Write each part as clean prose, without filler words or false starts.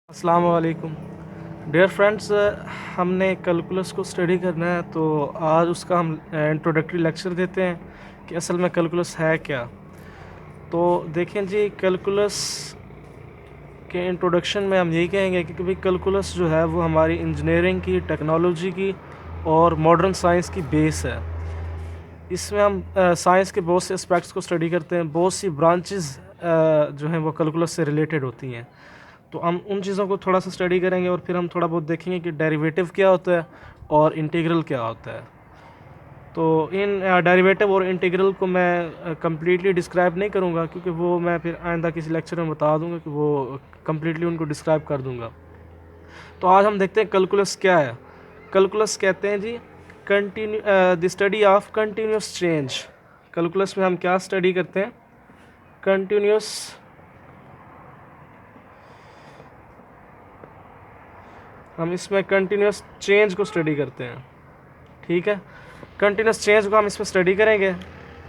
अस्सलाम वालेकुम dear friends. हमने कैलकुलस को स्टडी करना है, तो आज उसका हम इंट्रोडक्टरी लेक्चर देते हैं कि असल में कैलकुलस है क्या। तो देखें जी, कैलकुलस के इंट्रोडक्शन में हम यही कहेंगे कि भाई कैलकुलस जो है वो हमारी इंजीनियरिंग की, टेक्नोलॉजी की और मॉडर्न साइंस की बेस है। इसमें हम साइंस के बहुत से एस्पेक्ट्स को स्टडी करते हैं, बहुत सी ब्रांचेस जो हैं वो कैलकुलस से रिलेटेड होती हैं। तो हम उन चीज़ों को थोड़ा सा स्टडी करेंगे और फिर हम थोड़ा बहुत देखेंगे कि डेरिवेटिव क्या होता है और इंटीग्रल क्या होता है। तो इन डेरिवेटिव और इंटीग्रल को मैं कम्प्लीटली डिस्क्राइब नहीं करूँगा, क्योंकि वो मैं फिर आइंदा किसी लेक्चर में बता दूँगा कि वो कम्प्लीटली उनको डिस्क्राइब कर दूँगा। तो आज हम देखते हैं कैलकुलस क्या है। कैलकुलस कहते हैं जी the study of continuous change. Calculus में हम क्या स्टडी करते हैं? कंटिन्यूस हम इसमें कंटिन्यूस चेंज को स्टडी करते हैं। ठीक है, कंटिन्यूस चेंज को हम इसमें स्टडी करेंगे।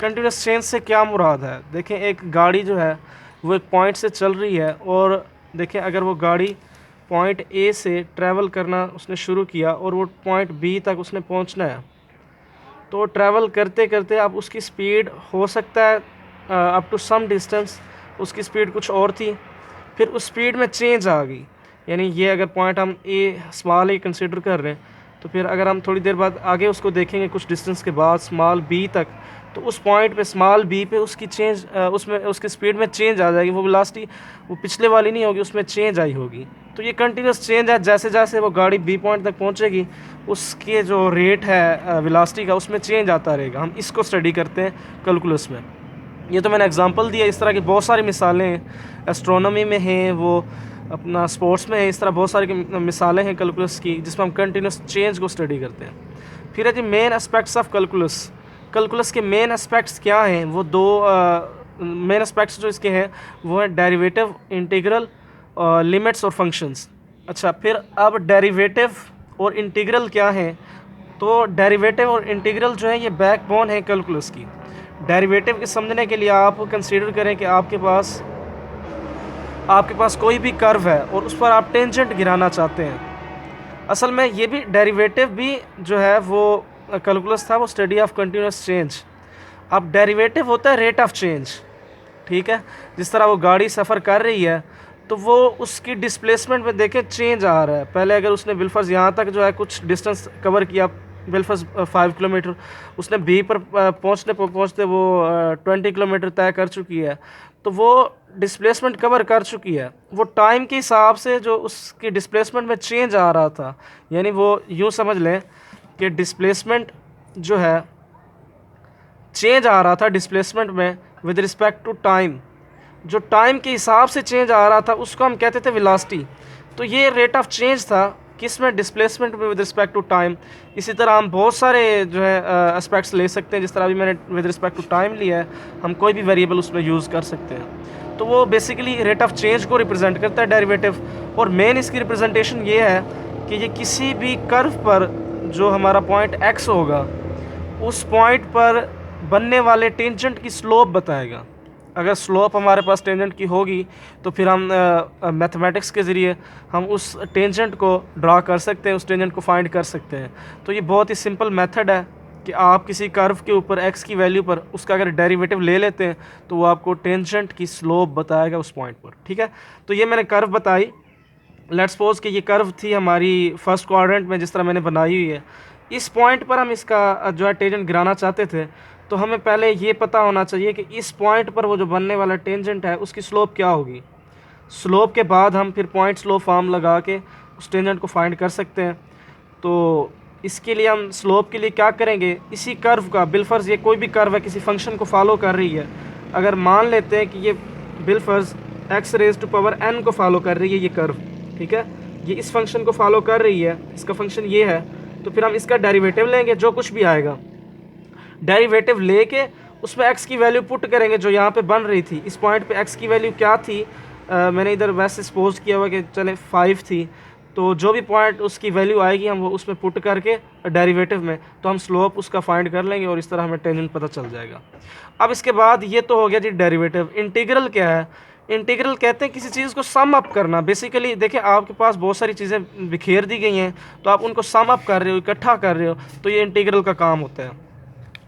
कंटिन्यूस चेंज से क्या मुराद है? देखें, एक गाड़ी जो है वो एक पॉइंट से चल रही है, और देखें अगर वो गाड़ी पॉइंट ए से ट्रैवल करना उसने शुरू किया और वो पॉइंट बी तक उसने पहुंचना है, तो ट्रैवल करते करते अब उसकी स्पीड हो सकता है अप टू सम डिस्टेंस उसकी स्पीड कुछ और थी, फिर उस स्पीड में चेंज आ गई। यानी ये अगर पॉइंट हम ए स्मॉल ए कंसिडर कर रहे हैं, तो फिर अगर हम थोड़ी देर बाद आगे उसको देखेंगे कुछ डिस्टेंस के बाद स्मॉल बी तक, तो उस पॉइंट पे स्मॉल बी पे उसकी चेंज उसमें उसकी स्पीड में चेंज आ जाएगी। वो वेलोसिटी वो पिछले वाली नहीं होगी, उसमें चेंज आई होगी। तो ये कंटिन्यूस चेंज है। जैसे जैसे वो गाड़ी बी पॉइंट तक पहुंचेगी, उसके जो रेट है वेलोसिटी का, उसमें चेंज आता रहेगा। हम इसको स्टडी करते हैं कैलकुलस में। ये तो मैंने एग्जांपल दिया, इस तरह की बहुत सारी मिसालें हैं। एस्ट्रोनॉमी में हैं, वो अपना स्पोर्ट्स में है, इस तरह बहुत सारी मिसालें हैं कैलकुलस की, जिसमें हम कंटिन्यूस चेंज को स्टडी करते हैं। फिर है जी main aspects of calculus. Calculus के मेन एस्पेक्ट्स क्या हैं? वो दो मेन एस्पेक्ट्स जो इसके हैं वो हैं डेरिवेटिव, इंटीग्रल, लिमिट्स और फंक्शंस। अच्छा, फिर अब डेरिवेटिव और इंटीग्रल क्या हैं? तो डेरिवेटिव और इंटीग्रल जो है ये बैकबोन है कैलकुलस की। डेरिवेटिव के समझने के लिए आप कंसीडर करें कि आपके पास कोई भी कर्व है और उस पर आप टेंजेंट गिराना चाहते हैं। असल में ये भी डेरिवेटिव भी जो है वो कैलकुलस था, वो स्टडी ऑफ कंटिन्यूस चेंज। अब डेरिवेटिव होता है रेट ऑफ चेंज। ठीक है, जिस तरह वो गाड़ी सफ़र कर रही है, तो वो उसकी डिस्प्लेसमेंट में देखें चेंज आ रहा है। पहले अगर उसने बिलफर्ज यहाँ तक जो है कुछ डिस्टेंस कवर किया, बिलफर्ज 5 किलोमीटर, उसने बी पर पहुँचते वो 20 किलोमीटर तय कर चुकी है, तो वो डिस्प्लेसमेंट कवर कर चुकी है। वो टाइम के हिसाब से जो उसकी डिस्प्लेसमेंट में चेंज आ रहा था, यानी वो यूँ समझ लें कि डिस्प्लेसमेंट जो है चेंज आ रहा था डिस्प्लेसमेंट में विद रिस्पेक्ट टू टाइम। जो टाइम के हिसाब से चेंज आ रहा था उसको हम कहते थे वेलोसिटी। तो ये रेट ऑफ चेंज था किस में? डिस्प्लेसमेंट में विद रिस्पेक्ट टू टाइम। इसी तरह हम बहुत सारे जो है एस्पेक्ट्स ले सकते हैं। जिस तरह अभी मैंने विद रिस्पेक्ट टू टाइम लिया है, हम कोई भी वेरिएबल उसमें यूज़ कर सकते हैं। तो वो बेसिकली रेट ऑफ चेंज को रिप्रेजेंट करता है डेरिवेटिव। और मेन इसकी रिप्रेजेंटेशन ये है कि ये किसी भी कर्व पर जो हमारा पॉइंट एक्स होगा, उस पॉइंट पर बनने वाले टेंजेंट की स्लोप बताएगा। अगर स्लोप हमारे पास टेंजेंट की होगी, तो फिर हम मैथमेटिक्स के ज़रिए हम उस टेंजेंट को ड्रा कर सकते हैं, उस टेंजेंट को फाइंड कर सकते हैं। तो ये बहुत ही सिंपल मेथड है कि आप किसी कर्व के ऊपर एक्स की वैल्यू पर उसका अगर डेरिवेटिव ले लेते हैं, तो वो आपको टेंजेंट की स्लोप बताएगा उस पॉइंट पर। ठीक है, तो ये मैंने कर्व बताई। लेट्स सपोज कि ये कर्व थी हमारी फर्स्ट क्वाड्रेंट में, जिस तरह मैंने बनाई हुई है। इस पॉइंट पर हम इसका जो है टेंजेंट गिराना चाहते थे, तो हमें पहले ये पता होना चाहिए कि इस पॉइंट पर वो जो बनने वाला टेंजेंट है उसकी स्लोप क्या होगी। स्लोप के बाद हम फिर पॉइंट स्लोप फॉर्म लगा के उस टेंजेंट को फाइंड कर सकते हैं। तो इसके लिए हम स्लोप के लिए क्या करेंगे? इसी कर्व का, बिलफर्ज ये कोई भी कर्व है किसी फंक्शन को फॉलो कर रही है, अगर मान लेते हैं कि ये बिलफर्ज x raise to power n को फॉलो कर रही है, ये कर्व, ठीक है, ये इस फंक्शन को फॉलो कर रही है, इसका फंक्शन ये है, तो फिर हम इसका डेरिवेटिव लेंगे, जो कुछ भी आएगा डेरिवेटिव लेके उसमें x की वैल्यू पुट करेंगे जो यहाँ पे बन रही थी। इस पॉइंट पे x की वैल्यू क्या थी? मैंने इधर वैसे सपोज किया हुआ कि चले 5 थी, तो जो भी पॉइंट उसकी वैल्यू आएगी हम वो उसमें पुट करके डेरिवेटिव में, तो हम स्लोप उसका फाइंड कर लेंगे और इस तरह हमें टेंजेंट पता चल जाएगा। अब इसके बाद ये तो हो गया जी डेरिवेटिव। इंटीग्रल क्या है? इंटीग्रल कहते हैं किसी चीज़ को सम अप करना। बेसिकली देखिए आपके पास बहुत सारी चीज़ें बिखेर दी गई हैं, तो आप उनको सम अप कर रहे हो, इकट्ठा कर रहे हो, तो ये इंटीग्रल का काम होता है।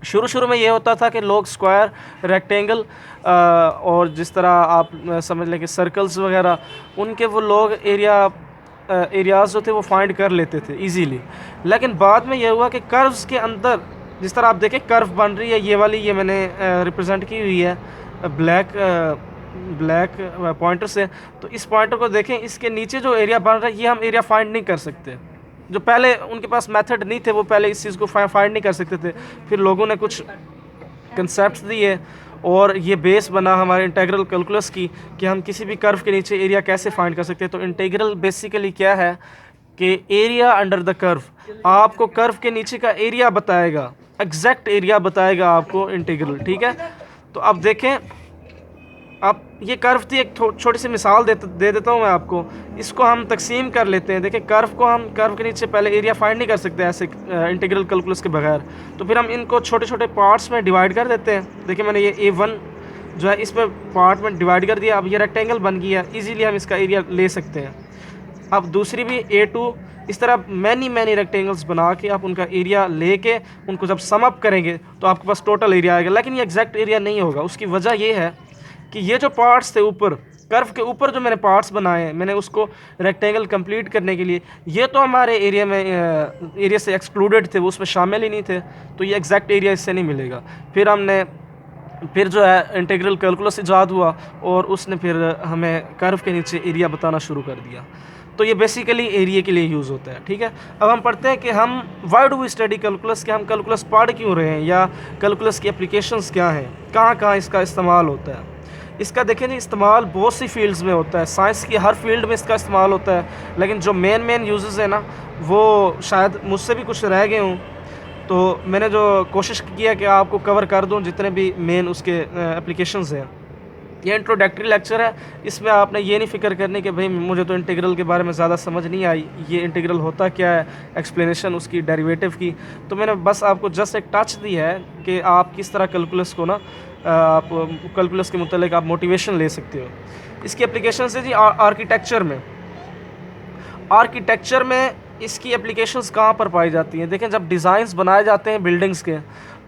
शुरू शुरू में ये होता था कि लोग स्क्वायर, रेक्टेंगल और जिस तरह आप समझ लें कि सर्कल्स वगैरह, उनके वो लोग एरियाज़ जो थे वो फाइंड कर लेते थे इजीली। लेकिन बाद में ये हुआ कि कर्व्स के अंदर, जिस तरह आप देखें कर्व बन रही है, ये वाली ये मैंने रिप्रेजेंट की हुई है ब्लैक पॉइंटर से, तो इस पॉइंटर को देखें, इसके नीचे जो एरिया बन रहा है ये हम एरिया फाइंड नहीं कर सकते। जो पहले उनके पास मेथड नहीं थे, वो पहले इस चीज़ को फाइंड नहीं कर सकते थे। फिर लोगों ने कुछ कंसेप्ट दिए और ये बेस बना हमारे इंटीग्रल कैलकुलस की कि हम किसी भी कर्व के नीचे एरिया कैसे फाइंड कर सकते हैं। तो इंटीग्रल बेसिकली क्या है कि एरिया अंडर द कर्व, आपको कर्व के नीचे का एरिया बताएगा, एग्जैक्ट एरिया बताएगा आपको इंटीग्रल, ठीक है। तो अब देखें, अब ये कर्व थी, एक छोटी सी मिसाल दे देता हूँ मैं आपको। इसको हम तकसीम कर लेते हैं। देखिए कर्व को हम कर्व के नीचे पहले एरिया फाइंड नहीं कर सकते ऐसे इंटीग्रल कैलकुलस के बगैर, तो फिर हम इनको छोटे छोटे पार्ट्स में डिवाइड कर देते हैं। देखिए मैंने ये A1 जो है इस पर पार्ट में डिवाइड कर दिया। अब ये रेक्टेंगल बन गया, इजीली हम इसका एरिया ले सकते हैं। अब दूसरी भी A2, इस तरह मैनी रेक्टेंगल्स बना के आप उनका एरिया लेके उनको जब सम अप करेंगे तो आपके पास टोटल एरिया आएगा। लेकिन ये एग्जैक्ट एरिया नहीं होगा। उसकी वजह ये है कि ये जो पार्ट्स थे ऊपर, कर्व के ऊपर जो मैंने पार्ट्स बनाए हैं, मैंने उसको रेक्टेंगल कंप्लीट करने के लिए, ये तो हमारे एरिया में एरिया से एक्सक्लूडेड थे, वो उसमें शामिल ही नहीं थे, तो ये एग्जैक्ट एरिया इससे नहीं मिलेगा। फिर जो है इंटीग्रल कैलकुलस इजाद हुआ और उसने फिर हमें कर्व के नीचे एरिया बताना शुरू कर दिया। तो ये बेसिकली एरिया के लिए यूज़ होता है, ठीक है। अब हम पढ़ते हैं कि हम वाई डू वी स्टडी कैलकुलस, कि हम कैलकुलस पढ़ क्यों रहे हैं, या कैलकुलस की एप्लीकेशंस क्या हैं, कहाँ कहाँ इसका इस्तेमाल होता है। इसका देखें जी, इस्तेमाल बहुत सी फील्ड्स में होता है, साइंस की हर फील्ड में इसका इस्तेमाल होता है। लेकिन जो मेन यूजेस है ना, वो शायद मुझसे भी कुछ रह गए हों, तो मैंने जो कोशिश किया कि आपको कवर कर दूं जितने भी मेन उसके एप्लीकेशंस हैं। ये इंट्रोडक्टरी लेक्चर है, इसमें आपने ये नहीं फ़िक्र करनी कि भाई मुझे तो इंटीग्रल के बारे में ज़्यादा समझ नहीं आई, ये इंटीग्रल होता क्या है, एक्सप्लेनेशन उसकी डेरिवेटिव की। तो मैंने बस आपको जस्ट एक टच दी है कि आप किस तरह कैलकुलस को ना, आप कैलकुलस के मुतालिक आप मोटिवेशन ले सकते हो। इसकी एप्लीकेशन है जी आर्किटेक्चर में इसकी एप्लीकेशंस कहाँ पर पाई जाती हैं। देखें जब डिज़ाइंस बनाए जाते हैं बिल्डिंग्स के,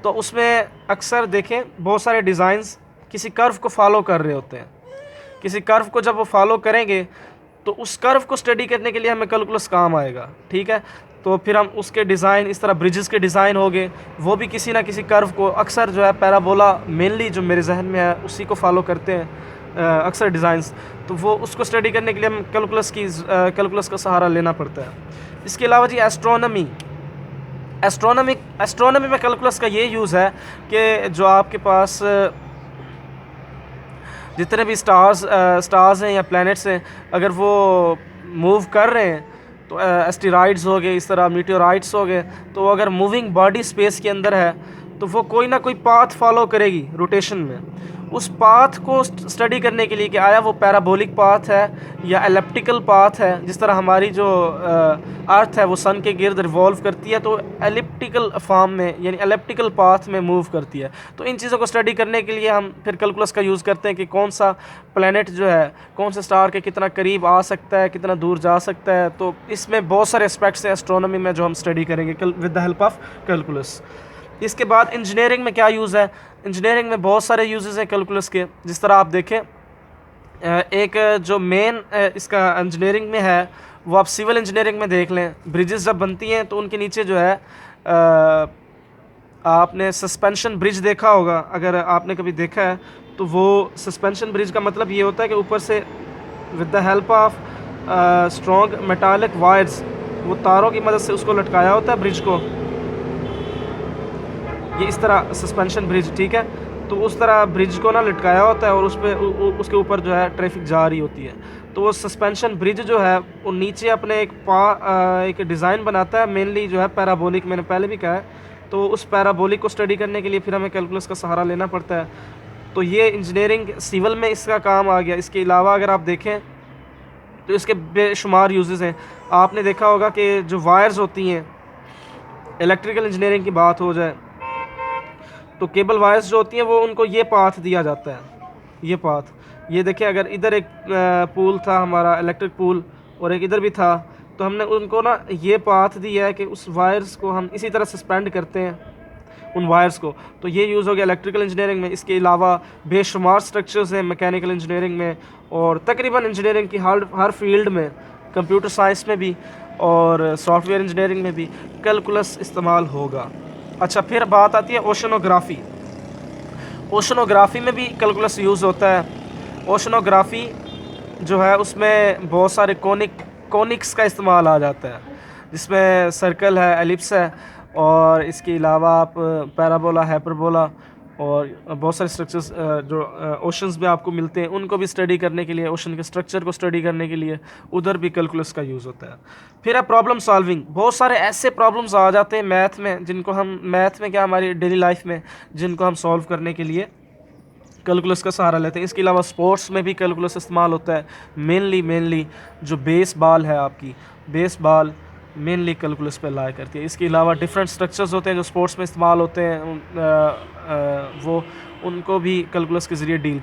तो उसमें अक्सर देखें बहुत सारे डिज़ाइंस किसी कर्व को फॉलो कर रहे होते हैं। किसी कर्व को जब वो फॉलो करेंगे तो उस कर्व को स्टडी करने के लिए हमें कैलकुलस काम आएगा, ठीक है। तो फिर हम उसके डिज़ाइन, इस तरह ब्रिजेस के डिज़ाइन हो गए, वो भी किसी ना किसी कर्व को, अक्सर जो है पैराबोला मेनली जो मेरे जहन में है उसी को फॉलो करते हैं अक्सर डिज़ाइंस। तो वो उसको स्टडी करने के लिए हम कैलकुलस का सहारा लेना पड़ता है। इसके अलावा जी एस्ट्रोनॉमी में कैलकुलस का ये यूज़ है कि जो आपके पास जितने भी स्टार्स हैं या प्लैनेट्स हैं, अगर वो मूव कर रहे हैं तो एस्टेरॉइड्स हो गए, इस तरह मीटियोराइट्स हो गए, तो अगर मूविंग बॉडी स्पेस के अंदर है तो वो कोई ना कोई पाथ फॉलो करेगी रोटेशन में। उस पाथ को स्टडी करने के लिए कि आया वो पैराबोलिक पाथ है या एलिप्टिकल पाथ है, जिस तरह हमारी जो अर्थ है वो सन के गिर्द रिवॉल्व करती है, तो एलिप्टिकल फॉर्म में यानी एलिप्टिकल पाथ में मूव करती है। तो इन चीज़ों को स्टडी करने के लिए हम फिर कैलकुलस का यूज़ करते हैं कि कौन सा प्लैनेट जो है कौन से स्टार के कितना करीब आ सकता है, कितना दूर जा सकता है। तो इसमें बहुत सारे एस्पेक्ट्स हैं एस्ट्रोनॉमी में जो हम स्टडी करेंगे with the help of calculus. इसके बाद इंजीनियरिंग में क्या यूज़ है। इंजीनियरिंग में बहुत सारे यूजेस हैं कैलकुलस के। जिस तरह आप देखें, एक जो मेन इसका इंजीनियरिंग में है वो आप सिविल इंजीनियरिंग में देख लें। ब्रिजेस जब बनती हैं तो उनके नीचे जो है आपने सस्पेंशन ब्रिज देखा होगा, अगर आपने कभी देखा है तो वो सस्पेंशन ब्रिज का मतलब ये होता है कि ऊपर से with the help of strong metallic wires, वो तारों की मदद से उसको लटकाया होता है ब्रिज को, ये इस तरह सस्पेंशन ब्रिज, ठीक है। तो उस तरह ब्रिज को ना लटकाया होता है और उस पर उसके ऊपर जो है ट्रैफिक जा रही होती है। तो वो सस्पेंशन ब्रिज जो है वो नीचे अपने एक डिज़ाइन बनाता है, मेनली जो है पैराबोलिक, मैंने पहले भी कहा है। तो उस पैराबोलिक को स्टडी करने के लिए फिर हमें कैलकुलस का सहारा लेना पड़ता है। तो ये इंजीनियरिंग सिविल में इसका काम आ गया। इसके अलावा अगर आप देखें तो इसके बेशुमार यूजेस हैं। आपने देखा होगा कि जो वायर्स होती हैं, इलेक्ट्रिकल इंजीनियरिंग की बात हो जाए तो केबल वायर्स जो होती हैं वो उनको ये पाथ दिया जाता है, ये पाथ ये देखिए, अगर इधर एक पूल था हमारा इलेक्ट्रिक पूल और एक इधर भी था, तो हमने उनको ना ये पाथ दिया है कि उस वायर्स को हम इसी तरह सस्पेंड करते हैं उन वायर्स को। तो ये यूज़ हो गया इलेक्ट्रिकल इंजीनियरिंग में। इसके अलावा बेशुमार स्ट्रक्चर्स हैं मैकेनिकल इंजीनियरिंग में, और तकरीबन इंजीनियरिंग की हर फील्ड में, कंप्यूटर साइंस में भी और सॉफ्टवेयर इंजीनियरिंग में भी कैलकुलस इस्तेमाल होगा। अच्छा, फिर बात आती है ओशनोग्राफी। ओशनोग्राफी में भी कैलकुलस यूज़ होता है। ओशनोग्राफी जो है उसमें बहुत सारे कोनिक्स का इस्तेमाल आ जाता है, जिसमें सर्कल है, एलिप्स है, और इसके अलावा आप पैराबोला, हाइपरबोला और बहुत सारे स्ट्रक्चर्स जो ओशंस में आपको मिलते हैं, उनको भी स्टडी करने के लिए, ओशन के स्ट्रक्चर को स्टडी करने के लिए उधर भी कैलकुलस का यूज़ होता है। फिर है प्रॉब्लम सॉल्विंग। बहुत सारे ऐसे प्रॉब्लम्स आ जाते हैं मैथ में, जिनको हम मैथ में क्या, हमारी डेली लाइफ में, जिनको हम सॉल्व करने के लिए कैलकुलस का सहारा लेते हैं। इसके अलावा स्पोर्ट्स में भी कैलकुलस इस्तेमाल होता है। मेनली जो बेस बॉल है आपकी, बेस बॉल मेनली कैलकुलस पे लाया करती है। इसके अलावा डिफरेंट स्ट्रक्चर्स होते हैं जो स्पोर्ट्स में इस्तेमाल होते हैं, वो उनको भी कैलकुलस के ज़रिए डील